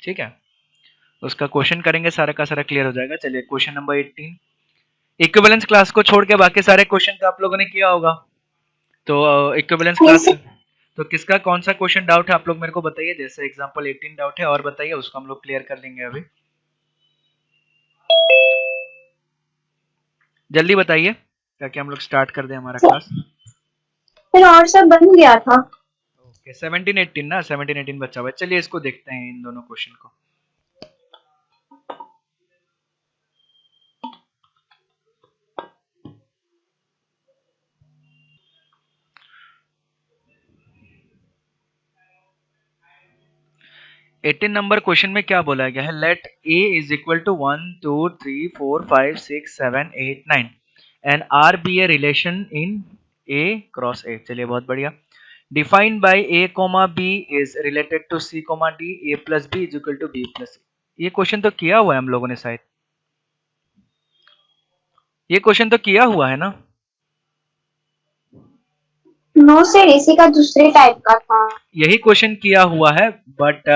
ठीक है, उसका क्वेश्चन करेंगे, सारा का सारा क्लियर हो जाएगा। चलिए क्वेश्चन नंबर 18, इक्विवेलेंस क्लास को छोड़ के बाकी सारे क्वेश्चन तो आप लोगों ने किया होगा। तो इक्विवेलेंस क्लास, तो किसका कौन सा क्वेश्चन डाउट है आप लोग मेरे को बताइए। जैसे एग्जांपल 18 डाउट है और बताइए, उसको हम लोग क्लियर कर लेंगे अभी। जल्दी बताइए ताकि हम लोग स्टार्ट कर दें हमारा क्लास। फिर और सब बन गया था। ओके 17 18 ना, 17 18 बचा हुआ है। चलिए इसको देखते हैं, इन दोनों क्वेश्चन को। एटीन नंबर क्वेश्चन में क्या बोला गया है, let A is equal to 1 2 3 4 5 6 7 8 9 and R be a relation in A cross A. चलिए बहुत बढ़िया। Defined by A comma B is related to C comma D, A plus B is equal to B plus. ये question तो किया हुआ है हम लोगों ने शायद, ये क्वेश्चन तो किया हुआ है ना। नो सर, इसी का दूसरे टाइप का था। यही क्वेश्चन किया हुआ है, बट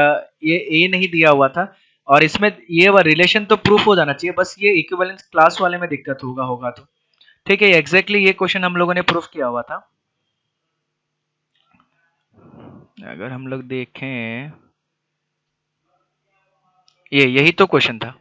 ये ए नहीं दिया हुआ था। और इसमें ये रिलेशन तो प्रूफ हो जाना चाहिए, बस ये इक्विवेलेंस क्लास वाले में दिक्कत होगा तो ठीक है। एग्जैक्टली ये क्वेश्चन हम लोगों ने प्रूफ किया हुआ था। अगर हम लोग देखें, ये यही तो क्वेश्चन था।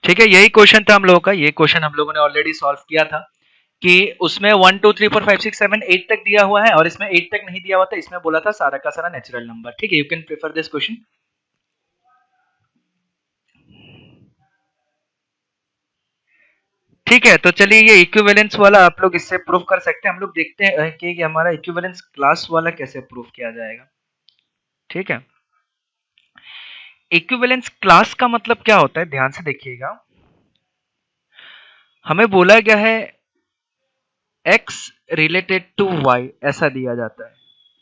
ठीक है, यही क्वेश्चन था हम लोगों का। ये क्वेश्चन हम लोगों ने ऑलरेडी सॉल्व किया था कि उसमें 1 2 3 4 5 6 7 8 तक दिया हुआ है और इसमें 8 तक नहीं दिया हुआ था। इसमें बोला था सारा का सारा नेचुरल नंबर। ठीक है, you can prefer this question. ठीक है, तो चलिए ये इक्विवेलेंस वाला आप लोग इससे प्रूफ कर सकते हैं। हम लोग देखते हैं कि हमारा इक्विवेलेंस क्लास वाला कैसे प्रूफ किया जाएगा। ठीक है, इक्विवेलेंस क्लास का मतलब क्या होता है, ध्यान से देखिएगा। हमें बोला गया है x रिलेटेड टू y, ऐसा दिया जाता है।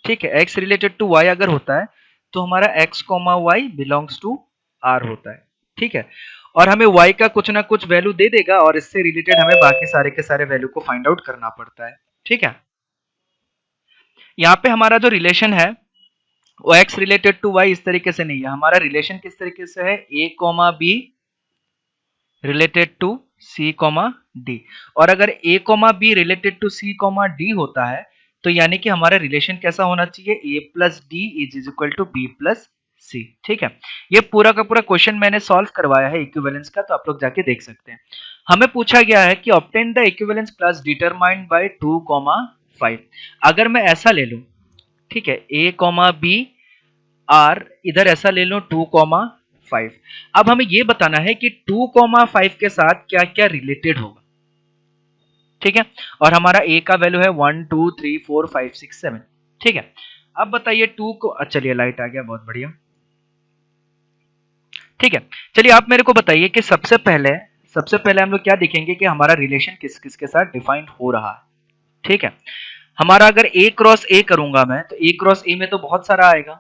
ठीक है, x रिलेटेड टू y अगर होता है तो हमारा x comma Y belongs to r होता है। ठीक है, और हमें y का कुछ ना कुछ वैल्यू दे देगा और इससे रिलेटेड हमें बाकी सारे के सारे वैल्यू को फाइंड आउट करना पड़ता है। ठीक है, यहाँ पे हमारा जो रिलेशन है वो x रिलेटेड टू y इस तरीके से नहीं है। हमारा रिलेशन किस तरीके से है, a comma B related to C comma D. और अगर a comma B related to C comma D होता है तो यानी कि हमारा रिलेशन कैसा होना चाहिए, a plus D is equal to B plus C. ठीक है, ये पूरा का पूरा क्वेश्चन मैंने सॉल्व करवाया है इक्विवेलेंस का, तो आप लोग जाके देख सकते हैं। हमें पूछा गया है कि obtain the equivalence class determined by 2 5। अगर मैं ऐसा ले लूं, ठीक है, a बी आर, इधर ऐसा ले लो 2 5। अब हमें ये बताना है कि 2 5 के साथ क्या क्या रिलेटेड होगा। ठीक है, और हमारा a का वैल्यू है 1 2 3 4 5 6 7। ठीक है, अब बताइए 2 को, चलिए लाइट आ गया, बहुत बढ़िया। ठीक है, चलिए आप मेरे को बताइए कि सबसे पहले हम लोग क्या देखेंगे कि हमारा रिलेशन किस किस के साथ डिफाइंड हो रहा है। ठीक है, हमारा अगर a क्रॉस a करूंगा मैं तो a क्रॉस a में तो बहुत सारा आएगा,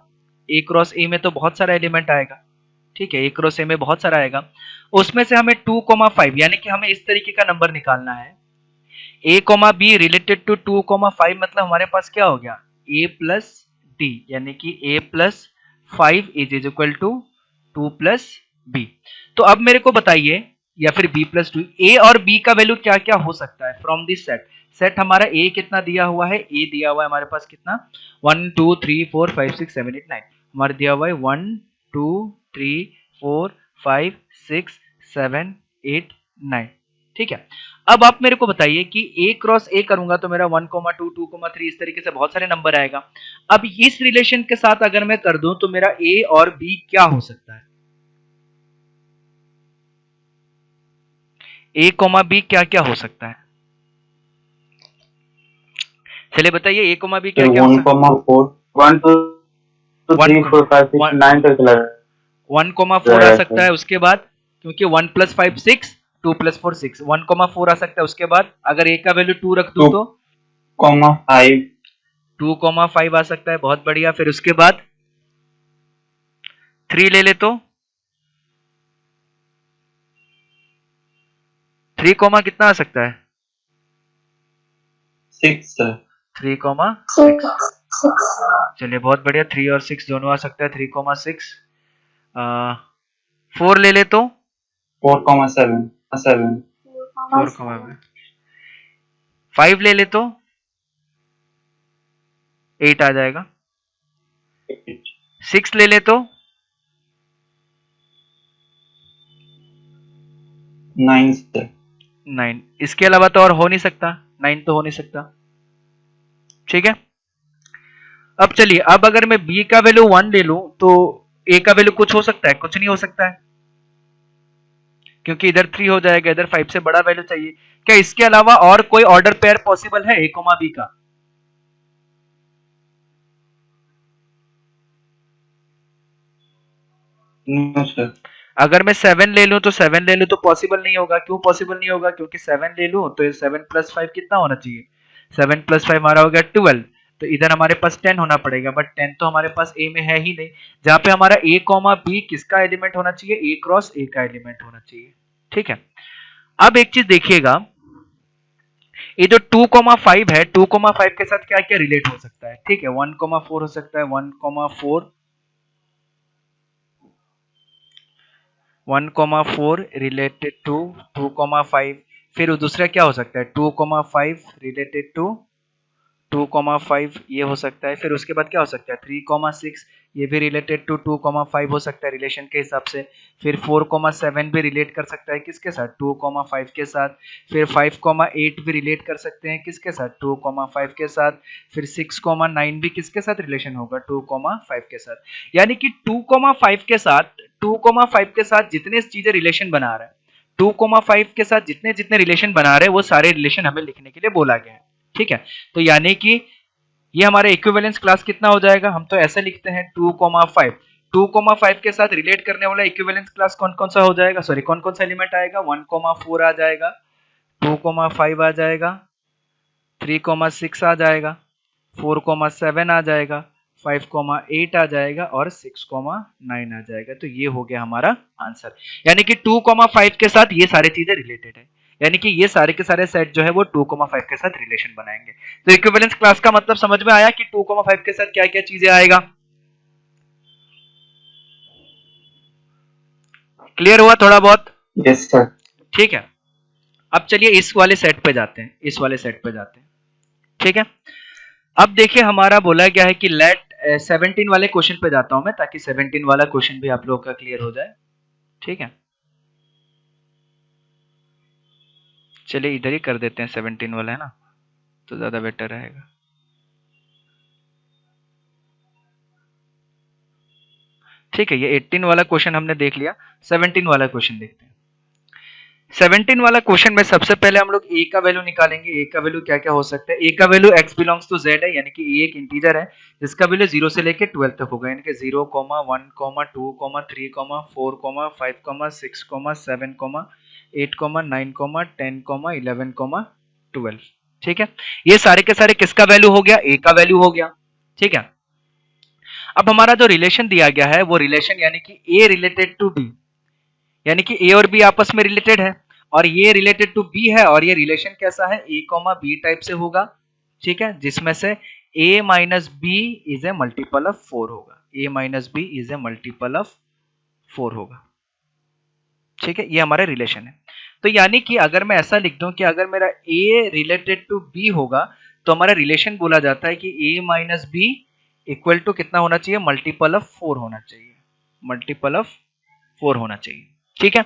a क्रॉस a में तो बहुत सारा एलिमेंट आएगा। ठीक है, a क्रॉस a में बहुत सारा आएगा, उसमें से हमें 2 5 यानी कि हमें इस तरीके का नंबर निकालना है। a b रिलेटेड टू 2 5 मतलब हमारे पास क्या हो गया, a प्लस d, यानी कि a plus 5 is equal to 2 plus b। तो अब मेरे को बताइए, या फिर b प्लस 2, a और b का वैल्यू क्या क्या हो सकता है फ्रॉम दिस सेट। सेट हमारा a कितना दिया हुआ है, a दिया हुआ है हमारे पास कितना, 1 2 3 4 5 6 7 8 9। हमारा दिया हुआ है 1 2 3 4 5 6 7 8 9। ठीक है, अब आप मेरे को बताइए कि a क्रॉस a करूंगा तो मेरा 1 2 2 3 इस तरीके से बहुत सारे नंबर आएगा। अब इस रिलेशन के साथ अगर मैं कर दूं तो मेरा a और b क्या हो सकता है, a b क्या क्या हो सकता है, चलिए बताइए a b क्या क्या हो सकता है। 1 2 3 4 5 6 9 तक चला 1 4 आ सकता है, उसके बाद क्योंकि 1 प्लस 5 6, 2 प्लस 4 6, 1 4 आ सकता है। उसके बाद अगर a का वैल्यू 2 रख दूं तो 5 2,5 आ सकता है, बहुत बढ़िया। फिर उसके बाद 3 ले ले तो 3 कितना आ सकता है? 6 sir. 3,6। चलिए बहुत बढ़िया, 3 और 6 दोनों आ सकता है, 3,6। 4 ले ले तो 4,7. 7. 4,7। 5 ले ले तो 8 आ जाएगा। 6 ले ले तो 9 sir. 9। इसके अलावा तो और हो नहीं सकता, 9 तो हो नहीं सकता। ठीक है, अब चलिए, अब अगर मैं b का वैल्यू 1 ले लूं तो a का वैल्यू कुछ हो सकता है? कुछ नहीं हो सकता है, क्योंकि इधर 3 हो जाएगा, इधर 5 से बड़ा वैल्यू चाहिए। क्या इसके अलावा और कोई ऑर्डर पेयर पॉसिबल है a, b का? No sir. अगर मैं 7 ले लूं तो 7 ले लूं तो पॉसिबल नहीं होगा। क्यों पॉसिबल नहीं होगा? क्योंकि 7 ले लूं तो 7 प्लस 5 कितना होना चाहिए? 7 प्लस 5 हमारा हो गया 12। तो इधर हमारे पास 10 होना पड़ेगा, बट 10 तो हमारे पास a में है ही नहीं। जहां पे हमारा a, b किसका एलिमेंट होना चाहिए? a क्रॉस a का एलिमेंट होना चाहिए। ठीक है, अब एक चीज देखिएगा, ये जो 2,5 है, 2,5 के साथ क्या क्या रिलेट हो सकता है? ठीक है, 1,4 हो सकता है, 1,4 रिलेटेड टू 2,5। फिर दूसरा क्या हो सकता है? 2,5 रिलेटेड टू 2,5 ये हो सकता है। फिर उसके बाद क्या हो सकता है? 3,6 ये भी रिलेटेड टू 2,5 हो सकता है रिलेशन के हिसाब से। फिर 4,7 भी रिलेट कर सकता है किसके साथ? 2,5 के साथ। फिर 5,8 भी रिलेट कर सकते हैं किसके साथ? 2,5 के साथ। फिर 6,9 भी किसके साथ रिलेशन होगा? 2,5 के साथ। यानी कि 2,5 के साथ 2,5 के साथ जितने चीजें रिलेशन बना रहा है, 2,5 के साथ जितने जितने रिलेशन बना रहे हैं, वो सारे रिलेशन हमें लिखने के लिए बोला गया है। ठीक है, तो यानी कि ये हमारा इक्विवेलेंस क्लास कितना हो जाएगा? हम तो ऐसे लिखते हैं 2,5। 2,5 के साथ रिलेट करने वाला इक्विवेलेंस क्लास कौन कौन सा हो जाएगा? सॉरी, कौन कौन सा एलिमेंट आएगा? 1,4 आ जाएगा, 2,5 आ जाएगा, 3,6 आ जाएगा, 4,7 आ जाएगा, 5,8 आ जाएगा और 6,9 आ जाएगा। तो ये हो गया हमारा आंसर। यानी कि 2,5 के साथ ये सारी चीजें रिलेटेड है, यानी कि ये सारे के सारे सेट जो है वो 2,5 के साथ रिलेशन बनाएंगे। तो इक्विवेलेंस क्लास का मतलब समझ में आया कि 2,5 के साथ क्या क्या चीजें आएगा? क्लियर हुआ थोड़ा बहुत? Yes sir. ठीक है, अब चलिए इस वाले सेट पे जाते हैं, इस वाले सेट पे जाते हैं। ठीक है, अब देखिए हमारा बोला गया है कि लेट 17 वाले क्वेश्चन पे जाता हूं मैं, ताकि 17 वाला क्वेश्चन भी आप लोगों का क्लियर हो जाए। ठीक है, चलिए इधर ही कर देते हैं 17 वाला, है ना, तो ज्यादा बेटर रहेगा। ठीक है, ये 18 वाला क्वेश्चन हमने देख लिया, 17 वाला क्वेश्चन देखते हैं। 17 वाला क्वेश्चन में सबसे पहले हम लोग a का वैल्यू निकालेंगे। a का वैल्यू क्या क्या हो सकता है? a का value x belongs to z है, यानी कि a एक इंटीजर है जिसका वैल्यू 0 से लेके 12 तक होगा, यानी कि 0, 1, 2, 3, 4, 5, 6, 7, 8, 9, 10, 11, 12। ठीक है, ये सारे के सारे किसका वैल्यू हो गया? a का वैल्यू हो गया। ठीक है, अब हमारा जो रिलेशन दिया गया है वो रिलेशन यानी कि a रिलेटेड टू b, यानी कि a और b आपस में रिलेटेड है, और ये रिलेटेड टू b है, और ये रिलेशन कैसा है? a, b टाइप से होगा। ठीक है, जिसमें से a minus b is a multiple of 4 होगा, a minus b is a multiple of 4 होगा। ठीक है, ये हमारा रिलेशन है। तो यानी कि अगर मैं ऐसा लिख दूं कि अगर मेरा a रिलेटेड टू b होगा, तो हमारा रिलेशन बोला जाता है कि a minus b equal to कितना होना चाहिए? मल्टीपल ऑफ 4 होना चाहिए, मल्टीपल ऑफ 4 होना चाहिए। ठीक है,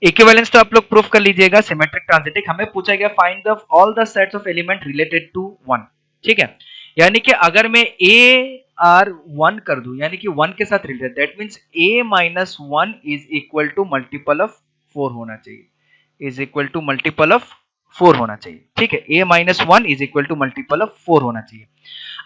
इक्विवेलेंस तो आप लोग प्रूफ कर लीजिएगा। सिमेट्रिक ट्रांजिटिव हमें पूछा गया find the all the sets of element related to 1। ठीक है, यानी कि अगर मैं a r 1 कर दूं, यानी कि 1 के साथ related, that means a minus 1 is equal to multiple of 4 होना चाहिए, is equal to multiple of 4 होना चाहिए। ठीक है, a minus 1 is equal to multiple of 4 होना चाहिए।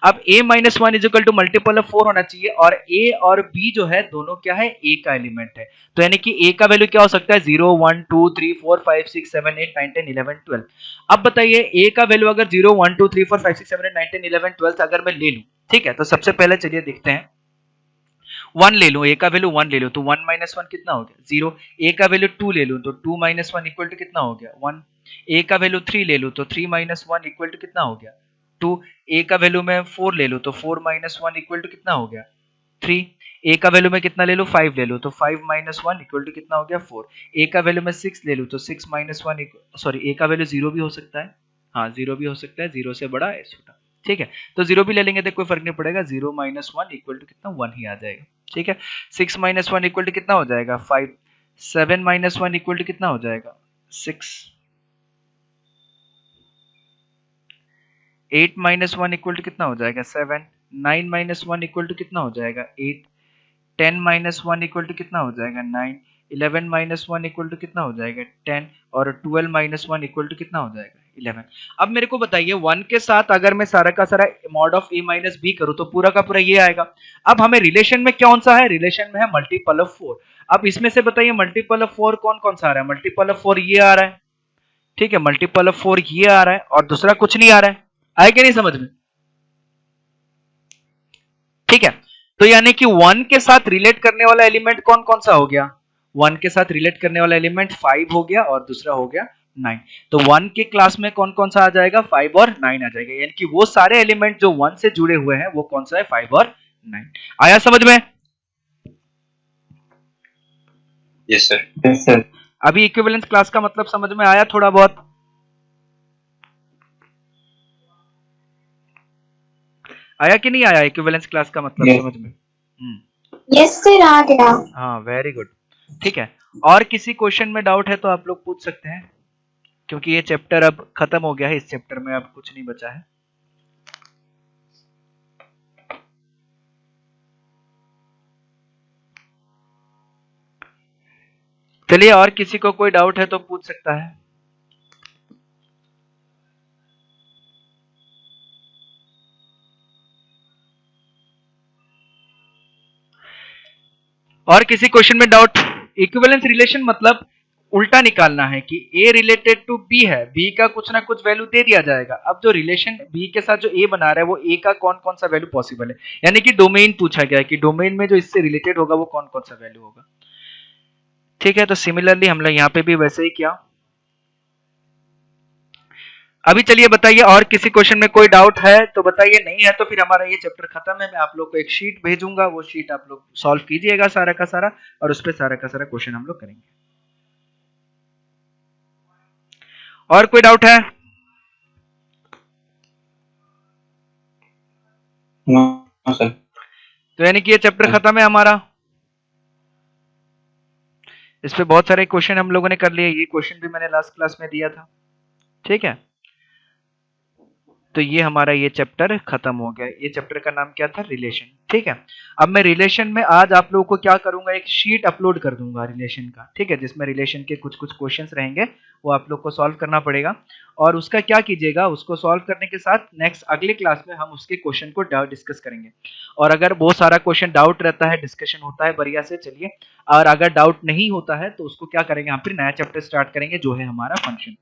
अब a minus one is equal to multiple of 4 होना चाहिए, और a और b जो है दोनों क्या है, a का एलिमेंट है। तो यानी कि a का वैल्यू क्या हो सकता है, 0 1 2 3 4 5 6 7 8 9 10 11 12। अब बताइए a का वैल्यू अगर 0 1 2 3 4 5 6 7 8 9 10 11 12 अगर मैं ले लूं, ठीक है, तो सबसे पहले चलिए देखते हैं, 1 ले लूं, a का वैल्यू 1 ले लूं तो 1 माइनस 1 कितना हो गया, 0। a का वैल्यू 2 ले लूं तो 2 माइनस 1 इक्वल टू कितना हो गया, 1। a का वैल्यू 3 ले लूं तो 3 माइनस 1 इक्वल टू कितना हो गया, 2। a का वैल्यू मैं 4 ले लूं तो 4 माइनस 1 इक्वल टू कितना हो गया, 3। a का वैल्यू मैं कितना ले लूं, 5 ले लूं तो 5 माइनस 1 इक्वल टू कितना हो गया, 4। a का वैल्यू मैं 6 ले लूं तो 6 माइनस 1 सॉरी a का वैल्यू 0 भी हो सकता है, हाँ 0 भी हो सकता है, 0 से बड़ा है छोटा, ठीक है, तो 0 भी ले लेंगे तो कोई फर्क नहीं पड़ेगा, 0 माइनस 1 इक्वल टू कितना, 1 ही आ जाएगा, ठीक है। 6 माइनस 1 इक्वल टू कितना हो जाएगा, 5। 7 माइनस 1 इक्वल टू कितना हो जाएगा, 6। 8 माइनस 1 इक्वल टू कितना हो जाएगा, 7। 9 माइनस 1 इक्वल टू कितना हो जाएगा, 8। 10 माइनस 1 इक्वल टू कितना हो जाएगा, 9। 11 माइनस 1 इक्वल टू कितना हो जाएगा, 10। और 12 माइनस 1 इक्वल टू कितना हो जाएगा, 11। अब मेरे को बताइए 1 के साथ अगर मैं सारा का सारा mod of a minus b करूं तो पूरा का पूरा ये आएगा। अब हमें रिलेशन में कौन सा है, रिलेशन में है मल्टीपल ऑफ 4। अब इसमें से बताइए मल्टीपल ऑफ 4 कौन कौन सा आ रहा है, मल्टीपल ऑफ 4 ये आ रहा है, ठीक है, मल्टीपल ऑफ 4 ये आ रहा है, और दूसरा कुछ नहीं आ रहा है। आए क्या नहीं समझ में, ठीक है। तो यानी कि 1 के साथ रिलेट करने वाला एलिमेंट कौन कौन सा हो गया, 1 के साथ रिलेट करने वाला एलिमेंट 5 हो गया, और दूसरा हो गया 9। तो 1 के क्लास में कौन कौन सा आ जाएगा, 5 और 9 आ जाएगा, यानी कि वो सारे एलिमेंट जो 1 से जुड़े हुए हैं वो कौन सा है, 5 और 9। आया समझ में? Yes sir, yes sir. अभी इक्विवेलेंस क्लास का मतलब समझ में आया थोड़ा बहुत? आया कि नहीं आया इक्विवेलेंस क्लास का मतलब Yes. समझ में? यस सर, आ गया। हाँ वेरी गुड, ठीक है। और किसी क्वेश्चन में डाउट है तो आप लोग पूछ सकते हैं, क्योंकि ये चैप्टर अब खत्म हो गया है, इस चैप्टर में अब कुछ नहीं बचा है। चलिए, और किसी को कोई डाउट है तो पूछ सकता है। और किसी क्वेश्चन में डाउट? इक्विवेलेंस रिलेशन मतलब उल्टा निकालना है कि a रिलेटेड टू b है, b का कुछ ना कुछ वैल्यू दे दिया जाएगा। अब जो रिलेशन b के साथ जो a बना रहा है वो a का कौन कौन सा वैल्यू पॉसिबल है, यानी कि डोमेन पूछा गया है कि डोमेन में जो इससे रिलेटेड होगा वो कौन कौन सा वैल्यू होगा, ठीक है। तो सिमिलरली हम लोग यहाँ पे भी वैसे ही किया। अभी चलिए बताइए, और किसी क्वेश्चन में कोई डाउट है तो बताइए, नहीं है तो फिर हमारा ये चैप्टर खत्म है। मैं आप लोग को एक शीट भेजूंगा, वो शीट आप लोग सॉल्व कीजिएगा सारा का सारा, और उस पर सारा का सारा क्वेश्चन हम लोग करेंगे। और कोई डाउट है? No sir. तो यानी कि ये चैप्टर खत्म है हमारा। इस पे बहुत सारे क्वेश्चन हम लोगों ने कर लिए, ये क्वेश्चन भी मैंने लास्ट क्लास में दिया था, ठीक है। तो ये हमारा ये चैप्टर खत्म हो गया। ये चैप्टर का नाम क्या था, रिलेशन, ठीक है। अब मैं रिलेशन में आज आप लोगों को क्या करूंगा, एक शीट अपलोड कर दूंगा रिलेशन का, ठीक है, जिसमें रिलेशन के कुछ कुछ क्वेश्चंस रहेंगे, वो आप लोग को सॉल्व करना पड़ेगा। और उसका क्या कीजिएगा, उसको सॉल्व करने के साथ नेक्स्ट अगले क्लास में हम उसके क्वेश्चन को डिस्कस करेंगे। और अगर बहुत सारा क्वेश्चन डाउट रहता है, डिस्कशन होता है बढ़िया से, चलिए। और अगर डाउट नहीं होता है तो उसको क्या करेंगे, हम फिर नया चैप्टर स्टार्ट करेंगे जो है हमारा फंक्शन,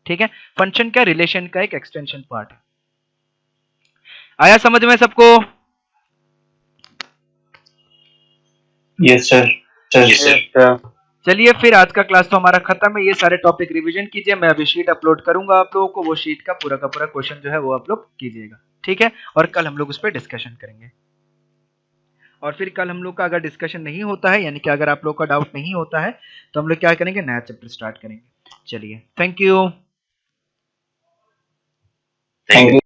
ठीक है। फंक्शन क्या, रिलेशन का एक एक्सटेंशन पार्ट है। आया समझ में सबको? Yes sir, sir. चलिए फिर आज का क्लास तो हमारा खत्म है। ये सारे टॉपिक रिवीजन कीजिए, मैं अभी शीट अपलोड करूंगा आप लोगों को, वो शीट का पूरा क्वेश्चन जो है वो आप लोग कीजिएगा, ठीक है। और कल हम लोग उस पर डिस्कशन करेंगे। और फिर कल हम लोग का अगर डिस्कशन नहीं होता है, यानी कि अगर आप लोग का डाउट नहीं होता है, तो हम लोग क्या करेंगे, नया चैप्टर स्टार्ट करेंगे। चलिए, थैंक यू।